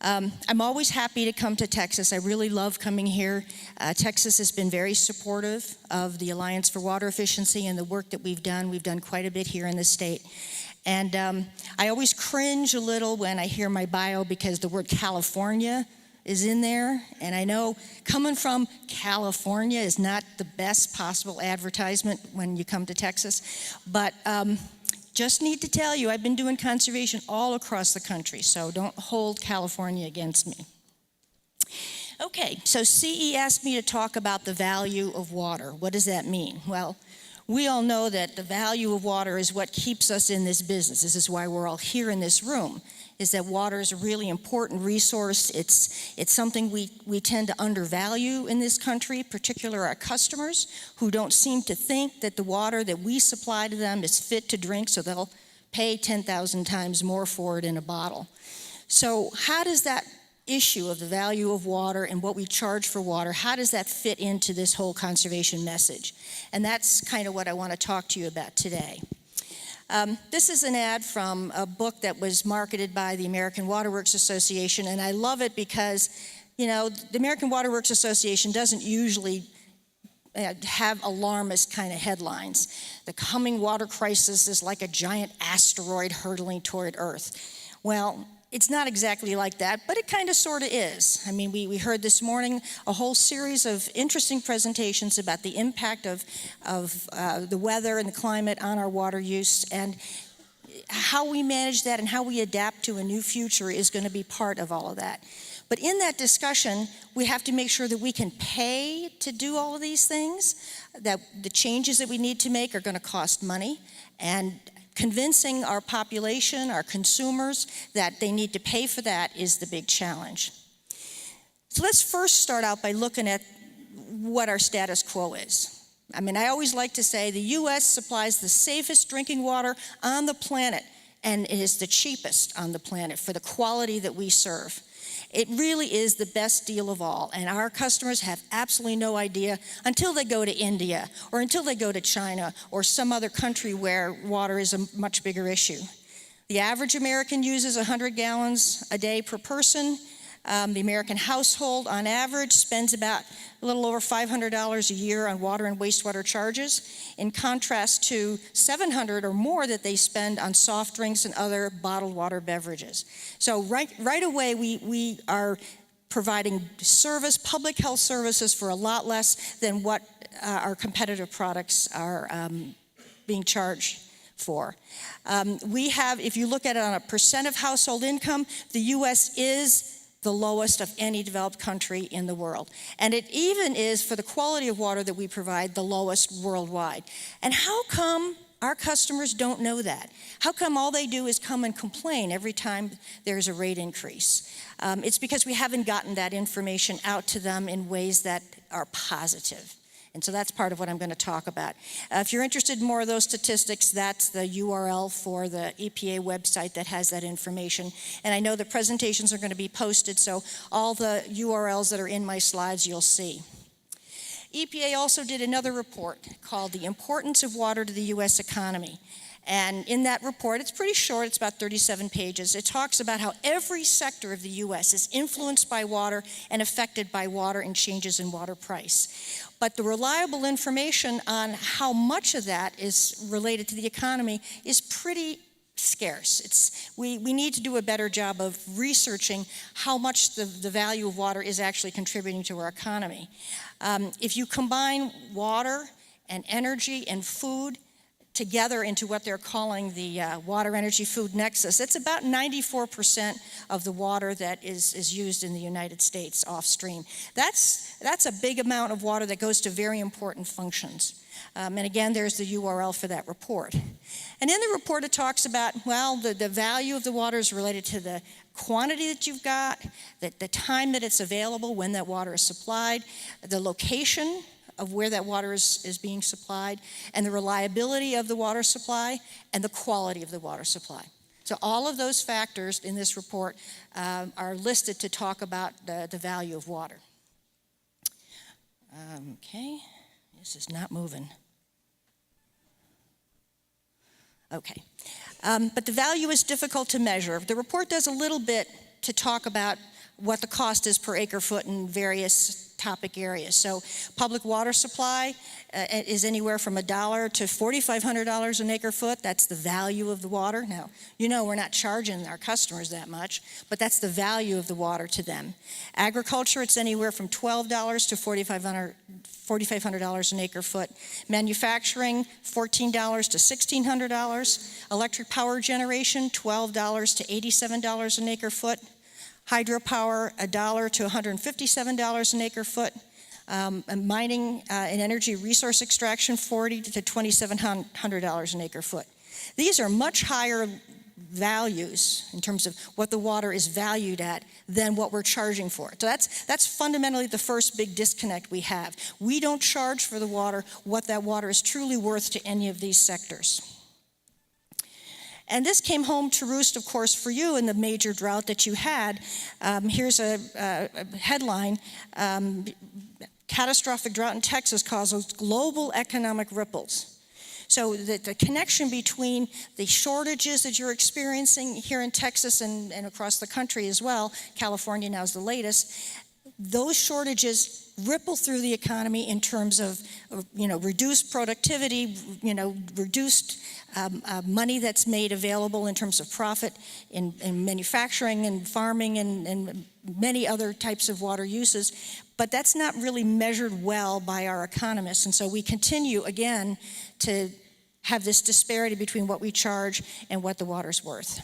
I'm always happy to come to Texas. I really love coming here. Texas has been very supportive of the Alliance for Water Efficiency and the work that we've done. We've done quite a bit here in the state. And I always cringe a little when I hear my bio because the word California is in there. And I know coming from California is not the best possible advertisement when you come to Texas. But just need to tell you, I've been doing conservation all across the country, so don't hold California against me. Okay, so CE asked me to talk about the value of water. What does that mean? Well, we all know that the value of water is what keeps us in this business. This is why we're all here in this room, is that water is a really important resource. It's something we tend to undervalue in this country, particularly our customers, who don't seem to think that the water that we supply to them is fit to drink, so they'll pay 10,000 times more for it in a bottle. So how does that issue of the value of water and what we charge for water, how does that fit into this whole conservation message? And that's kind of what I want to talk to you about today. This is an ad from a book that was marketed by the American Water Works Association, and I love it because, you know, the American Water Works Association doesn't usually have alarmist kind of headlines. The coming water crisis is like a giant asteroid hurtling toward Earth. Well, it's not exactly like that, but it kind of sort of is. I mean, we heard this morning a whole series of interesting presentations about the impact of the weather and the climate on our water use, and how we manage that and how we adapt to a new future is going to be part of all of that. But in that discussion, we have to make sure that we can pay to do all of these things, that the changes that we need to make are going to cost money, and convincing our population, our consumers, that they need to pay for that is the big challenge. So let's first start out by looking at what our status quo is. I mean, I always like to say the U.S. supplies the safest drinking water on the planet, and it is the cheapest on the planet for the quality that we serve. It really is the best deal of all, and our customers have absolutely no idea until they go to India or until they go to China or some other country where water is a much bigger issue. The average American uses 100 gallons a day per person. The American household, on average, spends about a little over $500 a year on water and wastewater charges, in contrast to $700 or more that they spend on soft drinks and other bottled water beverages. So right away, we are providing service, public health services, for a lot less than what our competitive products are being charged for. We have, if you look at it on a percent of household income, the U.S. is the lowest of any developed country in the world. And it even is, for the quality of water that we provide, the lowest worldwide. And how come our customers don't know that? How come all they do is come and complain every time there's a rate increase? It's because we haven't gotten that information out to them in ways that are positive. And so that's part of what I'm going to talk about. If you're interested in more of those statistics, that's the URL for the EPA website that has that information. And I know the presentations are going to be posted, so all the URLs that are in my slides you'll see. EPA also did another report called The Importance of Water to the U.S. Economy. And in that report, it's pretty short, it's about 37 pages. It talks about how every sector of the U.S. is influenced by water and affected by water and changes in water price. But the reliable information on how much of that is related to the economy is pretty scarce. We need to do a better job of researching how much the value of water is actually contributing to our economy. If you combine water and energy and food together into what they're calling the water energy food nexus, it's about 94% of the water that is used in the United States off stream. That's a big amount of water that goes to very important functions. And again, there's the URL for that report. And in the report it talks about, well, the value of the water is related to the quantity that you've got, the time that it's available when that water is supplied, the location of where that water is being supplied, and the reliability of the water supply, and the quality of the water supply. So all of those factors in this report are listed to talk about the value of water. Okay, this is not moving. Okay, but the value is difficult to measure. The report does a little bit to talk about what the cost is per acre foot in various topic areas. So public water supply is anywhere from $1 to $4,500 an acre foot. That's the value of the water. Now, we're not charging our customers that much, but that's the value of the water to them. Agriculture, it's anywhere from $12 to $4,500 an acre foot. Manufacturing, $14 to $1,600. Electric power generation, $12 to $87 an acre foot. Hydropower, $1 to $157 an acre foot. Mining and energy resource extraction, $40 to $2,700 an acre foot. These are much higher values in terms of what the water is valued at than what we're charging for it. So that's fundamentally the first big disconnect we have. We don't charge for the water what that water is truly worth to any of these sectors. And this came home to roost, of course, for you in the major drought that you had. Here's a headline. Catastrophic drought in Texas causes global economic ripples. So the connection between the shortages that you're experiencing here in Texas and across the country as well, California now is the latest, those shortages ripple through the economy in terms of reduced productivity, reduced money that's made available in terms of profit in manufacturing and farming and many other types of water uses. But that's not really measured well by our economists. And so we continue, again, to have this disparity between what we charge and what the water's worth.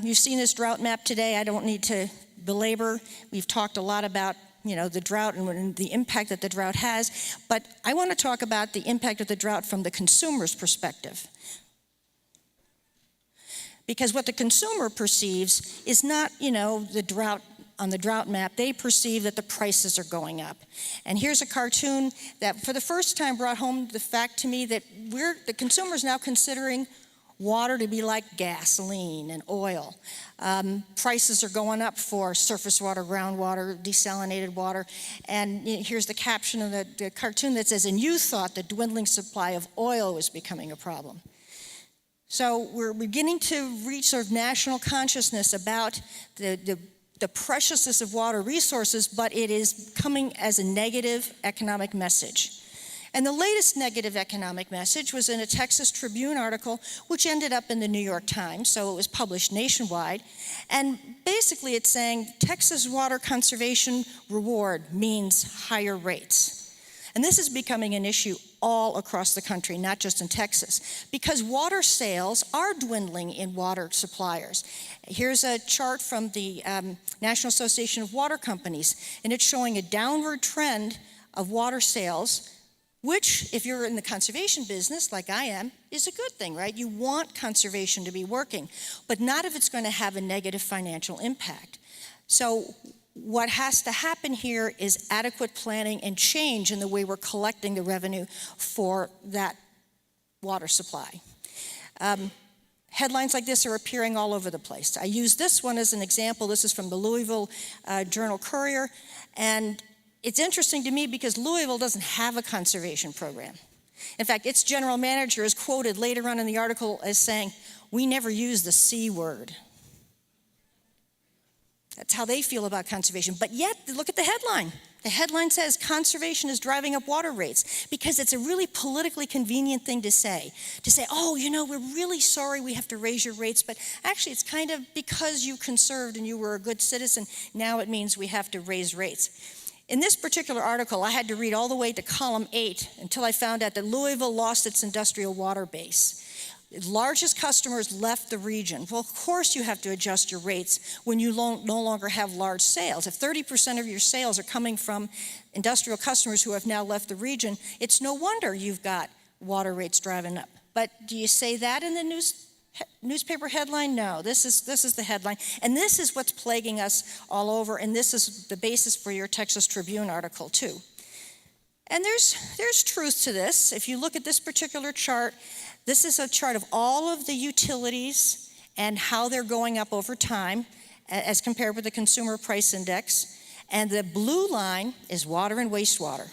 You've seen this drought map today. I don't need to belabor. We've talked a lot about the drought and the impact that the drought has, but I want to talk about the impact of the drought from the consumer's perspective. Because what the consumer perceives is not, the drought on the drought map. They perceive that the prices are going up. And here's a cartoon that for the first time brought home the fact to me that the consumer's now considering water to be like gasoline and oil. Prices are going up for surface water, groundwater, desalinated water. And here's the caption of the cartoon that says, "And you thought the dwindling supply of oil was becoming a problem." So we're beginning to reach sort of national consciousness about the preciousness of water resources, but it is coming as a negative economic message. And the latest negative economic message was in a Texas Tribune article, which ended up in the New York Times, so it was published nationwide. And basically it's saying Texas water conservation reward means higher rates. And this is becoming an issue all across the country, not just in Texas, because water sales are dwindling in water suppliers. Here's a chart from the National Association of Water Companies, and it's showing a downward trend of water sales, which, if you're in the conservation business, like I am, is a good thing, right? You want conservation to be working, but not if it's going to have a negative financial impact. So what has to happen here is adequate planning and change in the way we're collecting the revenue for that water supply. Headlines like this are appearing all over the place. I use this one as an example. This is from the Louisville Journal-Courier, and it's interesting to me because Louisville doesn't have a conservation program. In fact, its general manager is quoted later on in the article as saying, "We never use the C word." That's how they feel about conservation. But yet, look at the headline. The headline says conservation is driving up water rates, because it's a really politically convenient thing to say. To say, oh, we're really sorry we have to raise your rates, but actually it's kind of because you conserved and you were a good citizen, now it means we have to raise rates. In this particular article, I had to read all the way to column 8 until I found out that Louisville lost its industrial water base. Its largest customers left the region. Well, of course you have to adjust your rates when you no longer have large sales. If 30% of your sales are coming from industrial customers who have now left the region, it's no wonder you've got water rates driving up. But do you say that in the newspaper headline? No, this is the headline. And this is what's plaguing us all over, and this is the basis for your Texas Tribune article too. And there's truth to this. If you look at this particular chart, this is a chart of all of the utilities and how they're going up over time as compared with the Consumer Price Index. And the blue line is water and wastewater.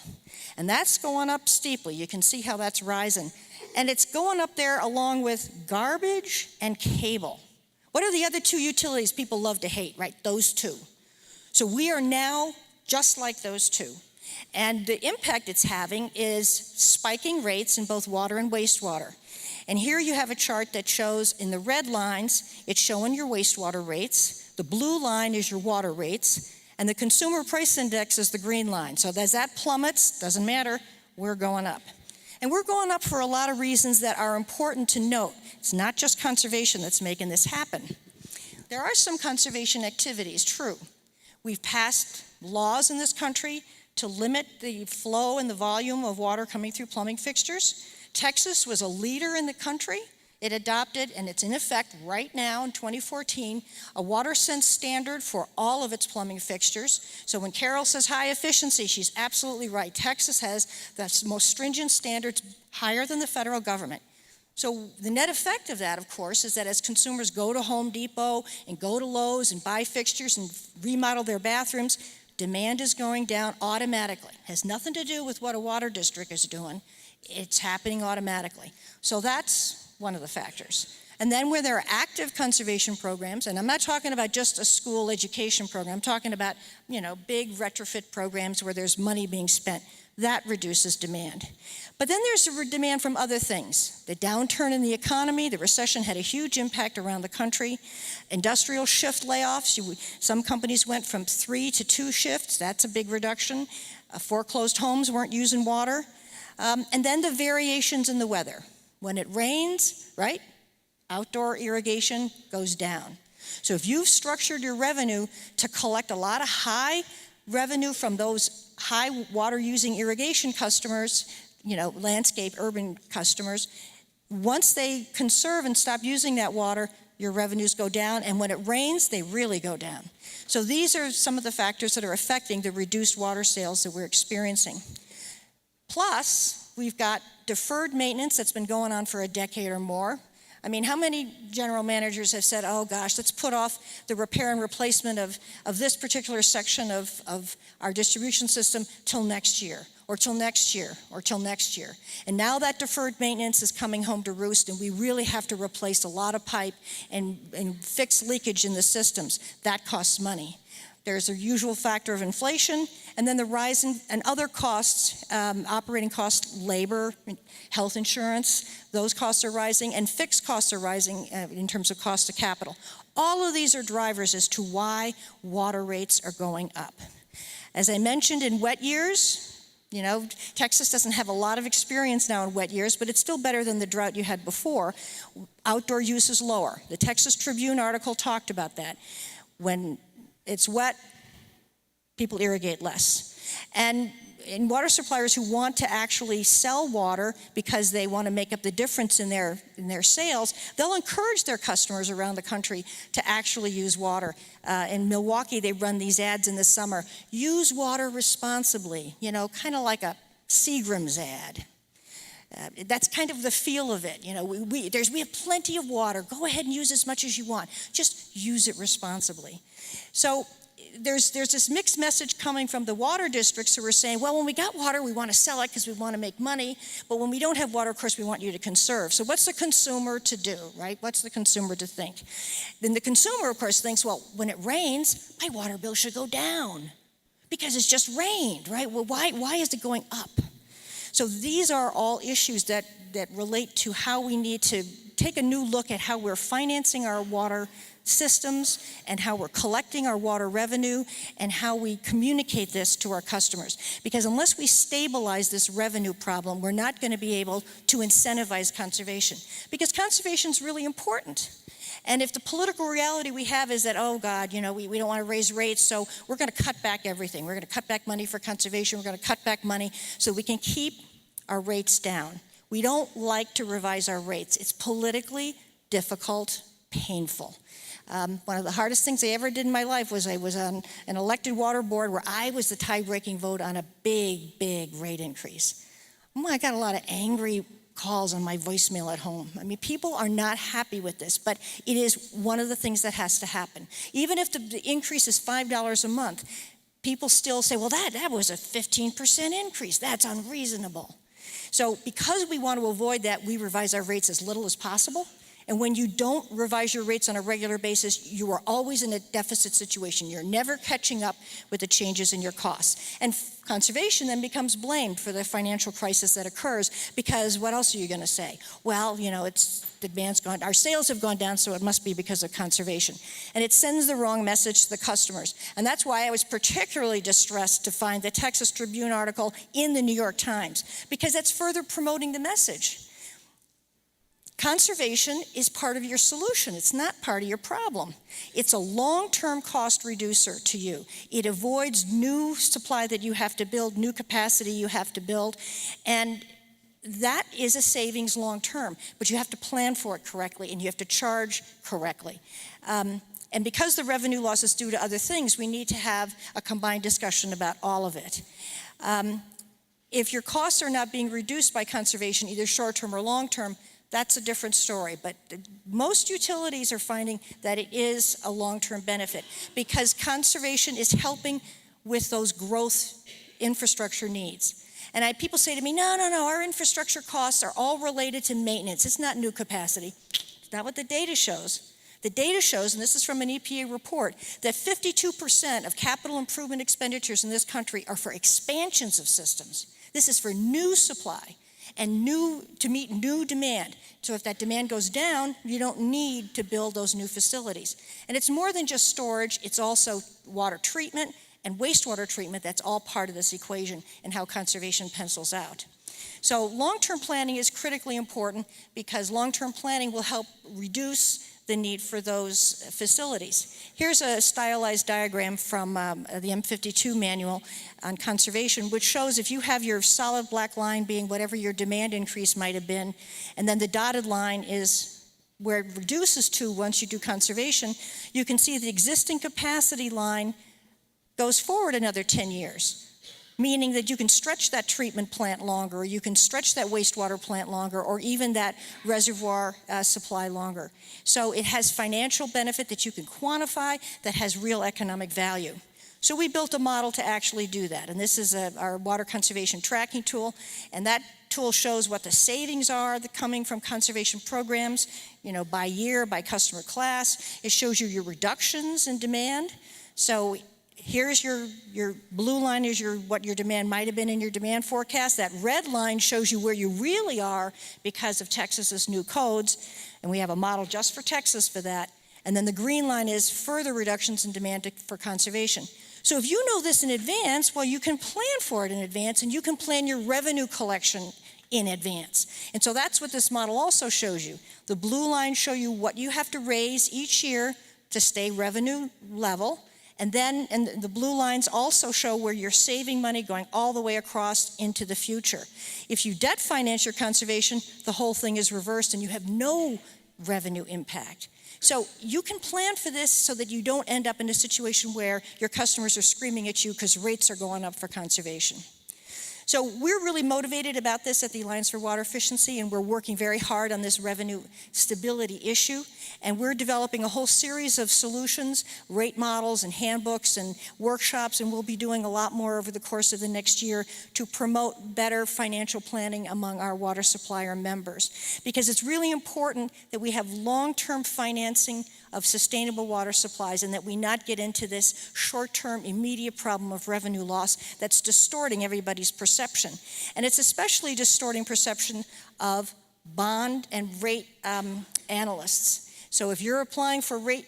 And that's going up steeply. You can see how that's rising. And it's going up there along with garbage and cable, What are the other two utilities people love to hate, right? Those two. So we are now just like those two. And the impact it's having is spiking rates in both water and wastewater. And here you have a chart that shows in the red lines, it's showing your wastewater rates. The blue line is your water rates. And the consumer price index is the green line. So as that plummets, doesn't matter, we're going up. And we're going up for a lot of reasons that are important to note. It's not just conservation that's making this happen. There are some conservation activities, true. We've passed laws in this country to limit the flow and the volume of water coming through plumbing fixtures. Texas was a leader in the country. It adopted, and it's in effect right now in 2014, a water sense standard for all of its plumbing fixtures. So when Carol says high efficiency, she's absolutely right. Texas has the most stringent standards, higher than the federal government. So the net effect of that, of course, is that as consumers go to Home Depot and go to Lowe's and buy fixtures and remodel their bathrooms, demand is going down automatically. It has nothing to do with what a water district is doing. It's happening automatically. So that's one of the factors. And then where there are active conservation programs, and I'm not talking about just a school education program, I'm talking about, big retrofit programs where there's money being spent. That reduces demand. But then there's a demand from other things. The downturn in the economy, the recession had a huge impact around the country. Industrial shift layoffs, some companies went from 3 to 2 shifts. That's a big reduction. Foreclosed homes weren't using water. And then the variations in the weather. When it rains, right, outdoor irrigation goes down. So if you've structured your revenue to collect a lot of high revenue from those high water using irrigation customers, landscape, urban customers, once they conserve and stop using that water, your revenues go down, and when it rains, they really go down. So these are some of the factors that are affecting the reduced water sales that we're experiencing. Plus, we've got deferred maintenance that's been going on for a decade or more. I mean, how many general managers have said, oh gosh, let's put off the repair and replacement of this particular section of our distribution system till next year, or till next year, or till next year. And now that deferred maintenance is coming home to roost, and we really have to replace a lot of pipe and fix leakage in the systems. That costs money. There's a usual factor of inflation, and then the rise in other costs, operating costs, labor, health insurance, those costs are rising, and fixed costs are rising in terms of cost of capital. All of these are drivers as to why water rates are going up. As I mentioned, in wet years, Texas doesn't have a lot of experience now in wet years, but it's still better than the drought you had before. Outdoor use is lower. The Texas Tribune article talked about that. When it's wet, people irrigate less. And water suppliers who want to actually sell water because they want to make up the difference in their sales, they'll encourage their customers around the country to actually use water. In Milwaukee, they run these ads in the summer. Use water responsibly, kind of like a Seagram's ad. That's kind of the feel of it. We have plenty of water. Go ahead and use as much as you want. Just use it responsibly. So there's this mixed message coming from the water districts who are saying, well, when we got water, we want to sell it because we want to make money. But when we don't have water, of course, we want you to conserve. So what's the consumer to do, right? What's the consumer to think? Then the consumer, of course, thinks, well, when it rains, my water bill should go down because it's just rained, right? Well, why is it going up? So these are all issues that relate to how we need to take a new look at how we're financing our water systems and how we're collecting our water revenue and how we communicate this to our customers. Because unless we stabilize this revenue problem, we're not going to be able to incentivize conservation. Because conservation is really important. And if the political reality we have is that, oh God, we don't want to raise rates, so we're going to cut back everything. We're going to cut back money for conservation. We're going to cut back money so we can keep our rates down. We don't like to revise our rates. It's politically difficult, painful. One of the hardest things I ever did in my life was I was on an elected water board where I was the tie-breaking vote on a big, big rate increase. I got a lot of angry calls on my voicemail at home. I mean, people are not happy with this, but it is one of the things that has to happen. Even if the increase is $5 a month, people still say, well, that was a 15% increase. That's unreasonable. So because we want to avoid that, we revise our rates as little as possible. And when you don't revise your rates on a regular basis, you are always in a deficit situation. You're never catching up with the changes in your costs. And conservation then becomes blamed for the financial crisis that occurs, because what else are you going to say? Well, the demand's gone, our sales have gone down, so it must be because of conservation. And it sends the wrong message to the customers. And that's why I was particularly distressed to find the Texas Tribune article in the New York Times, because that's further promoting the message. Conservation is part of your solution. It's not part of your problem. It's a long-term cost reducer to you. It avoids new supply that you have to build, new capacity you have to build, and that is a savings long-term, but you have to plan for it correctly, and you have to charge correctly. And because the revenue loss is due to other things, we need to have a combined discussion about all of it. If your costs are not being reduced by conservation, either short-term or long-term, that's a different story, but most utilities are finding that it is a long-term benefit, because conservation is helping with those growth infrastructure needs. And people say to me, no, our infrastructure costs are all related to maintenance. It's not new capacity. It's not what the data shows. The data shows, and this is from an EPA report, that 52% of capital improvement expenditures in this country are for expansions of systems. This is for new supply and to meet new demand. So if that demand goes down, you don't need to build those new facilities. And it's more than just storage, it's also water treatment and wastewater treatment. That's all part of this equation and how conservation pencils out. So long-term planning is critically important, because long-term planning will help reduce the need for those facilities. Here's a stylized diagram from the M52 manual on conservation, which shows if you have your solid black line being whatever your demand increase might have been, and then the dotted line is where it reduces to once you do conservation, you can see the existing capacity line goes forward another 10 years. Meaning that you can stretch that treatment plant longer, or you can stretch that wastewater plant longer, or even that reservoir supply longer. So it has financial benefit that you can quantify, that has real economic value. So we built a model to actually do that, and this is our water conservation tracking tool, and that tool shows what the savings are that coming from conservation programs, by year, by customer class. It shows you your reductions in demand. So here's your blue line is what your demand might have been in your demand forecast. That red line shows you where you really are because of Texas's new codes, and we have a model just for Texas for that. And then the green line is further reductions in demand for conservation. So if you know this in advance, well, you can plan for it in advance, and you can plan your revenue collection in advance. And so that's what this model also shows you. The blue lines show you what you have to raise each year to stay revenue level. And the blue lines also show where you're saving money going all the way across into the future. If you debt finance your conservation, the whole thing is reversed and you have no revenue impact. So you can plan for this so that you don't end up in a situation where your customers are screaming at you because rates are going up for conservation. So we're really motivated about this at the Alliance for Water Efficiency, and we're working very hard on this revenue stability issue. And we're developing a whole series of solutions, rate models and handbooks and workshops, and we'll be doing a lot more over the course of the next year to promote better financial planning among our water supplier members. Because it's really important that we have long-term financing of sustainable water supplies, and that we not get into this short-term immediate problem of revenue loss that's distorting everybody's perception. And it's especially distorting perception of bond and rate analysts. So if you're applying for rate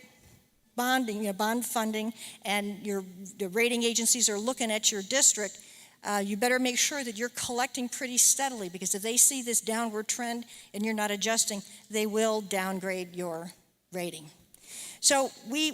bonding, bond funding, and the rating agencies are looking at your district, you better make sure that you're collecting pretty steadily, because if they see this downward trend and you're not adjusting, they will downgrade your rating. So we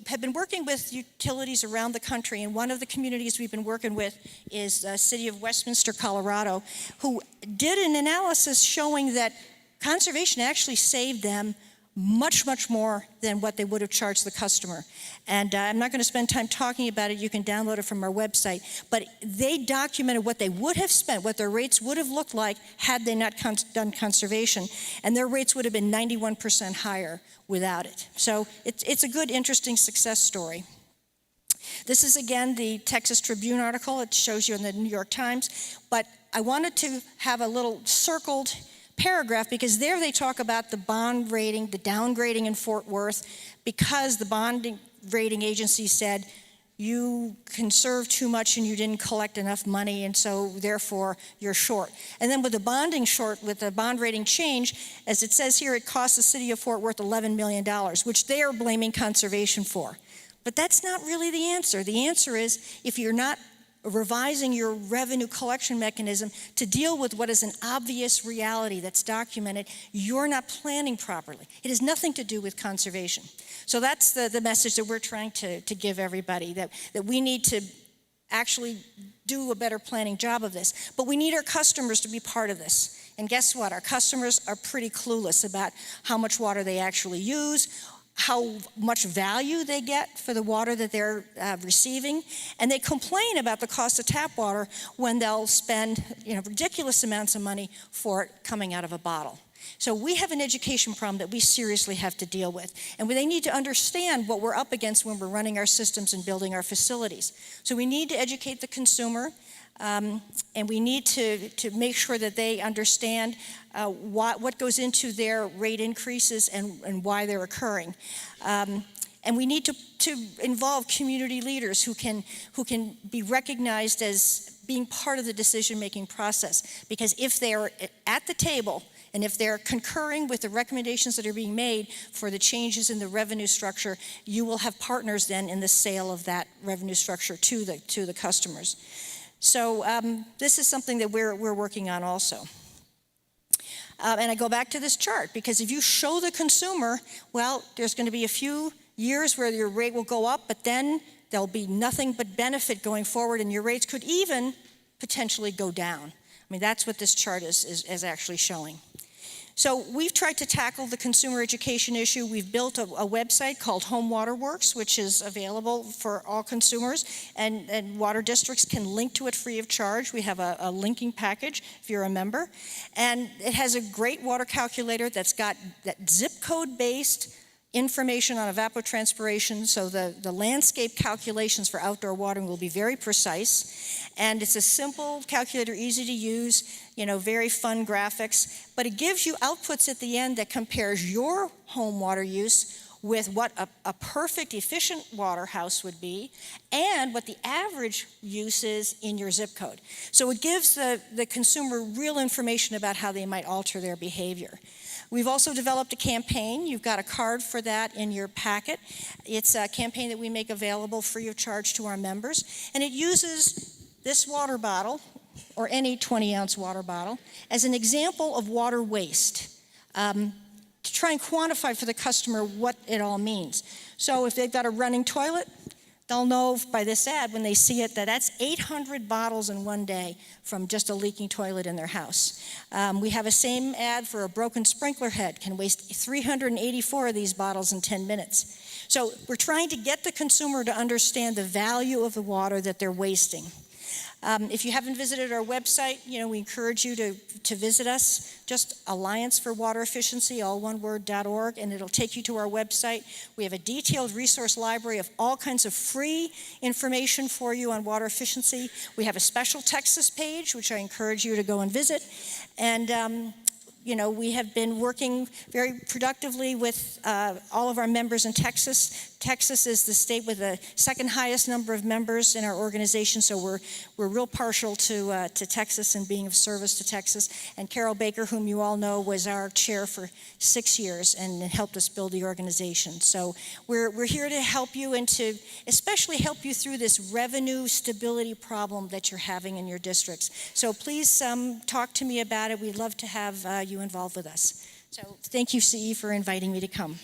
have been working with utilities around the country, and one of the communities we've been working with is the city of Westminster, Colorado, who did an analysis showing that conservation actually saved them much, much more than what they would have charged the customer. And I'm not going to spend time talking about it. You can download it from our website. But they documented what they would have spent, what their rates would have looked like had they not done conservation. And their rates would have been 91% higher without it. So it's a good, interesting success story. This is, again, the Texas Tribune article. It shows you in the New York Times. But I wanted to have a little circled paragraph, because there they talk about the bond rating, the downgrading in Fort Worth, because the bonding rating agency said you conserved too much and you didn't collect enough money, and so therefore you're short. And then with the bonding short, with the bond rating change, as it says here, it cost the city of Fort Worth $11 million, which they are blaming conservation for. But that's not really the answer. The answer is, if you're not revising your revenue collection mechanism to deal with what is an obvious reality that's documented, you're not planning properly. It has nothing to do with conservation. So that's the message that we're trying to give everybody, that we need to actually do a better planning job of this. But we need our customers to be part of this. And guess what? Our customers are pretty clueless about how much water they actually use, how much value they get for the water that they're receiving, and they complain about the cost of tap water when they'll spend ridiculous amounts of money for it coming out of a bottle. So we have an education problem that we seriously have to deal with, and they need to understand what we're up against when we're running our systems and building our facilities. So we need to educate the consumer, and we need to make sure that they understand what goes into their rate increases and why they're occurring. And we need to involve community leaders who can be recognized as being part of the decision-making process. Because if they are at the table and if they're concurring with the recommendations that are being made for the changes in the revenue structure, you will have partners then in the sale of that revenue structure to the customers. So this is something that we're working on also. And I go back to this chart, because if you show the consumer, well, there's going to be a few years where your rate will go up, but then there'll be nothing but benefit going forward, and your rates could even potentially go down. I mean, that's what this chart is actually showing. So we've tried to tackle the consumer education issue. We've built a website called Home Water Works, which is available for all consumers, and water districts can link to it free of charge. We have a linking package if you're a member. And it has a great water calculator that's got that zip code based information on evapotranspiration, so the landscape calculations for outdoor watering will be very precise. And it's a simple calculator, easy to use, very fun graphics, but it gives you outputs at the end that compares your home water use with what a perfect, efficient water house would be, and what the average use is in your zip code. So it gives the consumer real information about how they might alter their behavior. We've also developed a campaign. You've got a card for that in your packet. It's a campaign that we make available free of charge to our members, and it uses this water bottle, or any 20-ounce water bottle, as an example of water waste, to try and quantify for the customer what it all means. So if they've got a running toilet, they'll know by this ad when they see it that that's 800 bottles in one day from just a leaking toilet in their house. We have a same ad for a broken sprinkler head, can waste 384 of these bottles in 10 minutes. So we're trying to get the consumer to understand the value of the water that they're wasting. If you haven't visited our website, we encourage you to visit us. Just Alliance for Water Efficiency, all one word.org, and it'll take you to our website. We have a detailed resource library of all kinds of free information for you on water efficiency. We have a special Texas page, which I encourage you to go and visit. And we have been working very productively with all of our members in Texas. Texas is the state with the second highest number of members in our organization, so we're real partial to Texas and being of service to Texas. And Carol Baker, whom you all know, was our chair for 6 years and helped us build the organization. So we're here to help you, and to especially help you through this revenue stability problem that you're having in your districts. So please talk to me about it. We'd love to have you involved with us. So thank you, CE, for inviting me to come.